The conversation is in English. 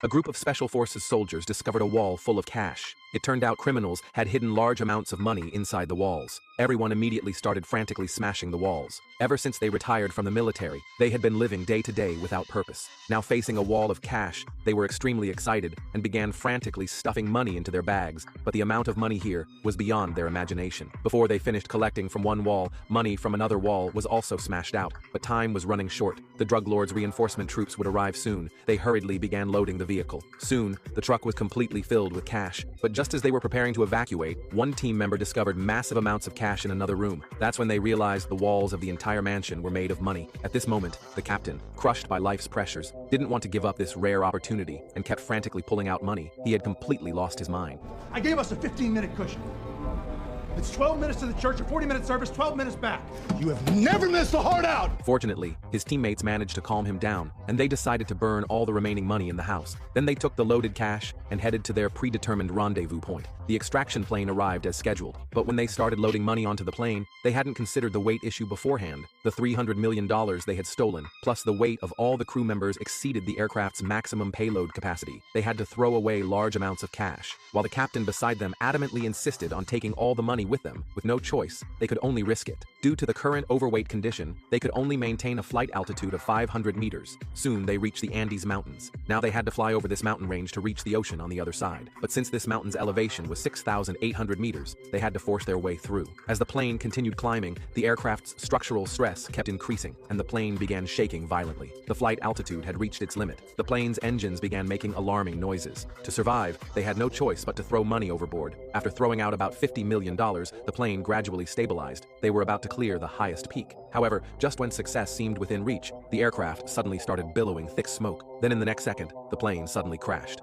A group of Special Forces soldiers discovered a wall full of cash. It turned out criminals had hidden large amounts of money inside the walls. Everyone immediately started frantically smashing the walls. Ever since they retired from the military, they had been living day to day without purpose. Now facing a wall of cash, they were extremely excited and began frantically stuffing money into their bags, but the amount of money here was beyond their imagination. Before they finished collecting from one wall, money from another wall was also smashed out, but time was running short. The drug lords' reinforcement troops would arrive soon. They hurriedly began loading the vehicle. Soon, the truck was completely filled with cash, but just as they were preparing to evacuate, one team member discovered massive amounts of cash in another room. That's when they realized the walls of the entire mansion were made of money. At this moment, the captain, crushed by life's pressures, didn't want to give up this rare opportunity and kept frantically pulling out money. He had completely lost his mind. I gave us a 15-minute cushion. It's 12 minutes to the church, a 40-minute service, 12 minutes back. You have never missed a hard out! Fortunately, his teammates managed to calm him down, and they decided to burn all the remaining money in the house. Then they took the loaded cash and headed to their predetermined rendezvous point. The extraction plane arrived as scheduled, but when they started loading money onto the plane, they hadn't considered the weight issue beforehand. The $300 million they had stolen, plus the weight of all the crew members, exceeded the aircraft's maximum payload capacity. They had to throw away large amounts of cash, while the captain beside them adamantly insisted on taking all the money with them. With no choice, they could only risk it. Due to the current overweight condition, they could only maintain a flight altitude of 500 meters. Soon they reached the Andes Mountains. Now they had to fly over this mountain range to reach the ocean on the other side. But since this mountain's elevation was 6,800 meters, they had to force their way through. As the plane continued climbing, the aircraft's structural stress kept increasing, and the plane began shaking violently. The flight altitude had reached its limit. The plane's engines began making alarming noises. To survive, they had no choice but to throw money overboard. After throwing out about $50 million, the plane gradually stabilized. They were about to clear the highest peak. However, just when success seemed within reach, the aircraft suddenly started billowing thick smoke. Then in the next second, the plane suddenly crashed.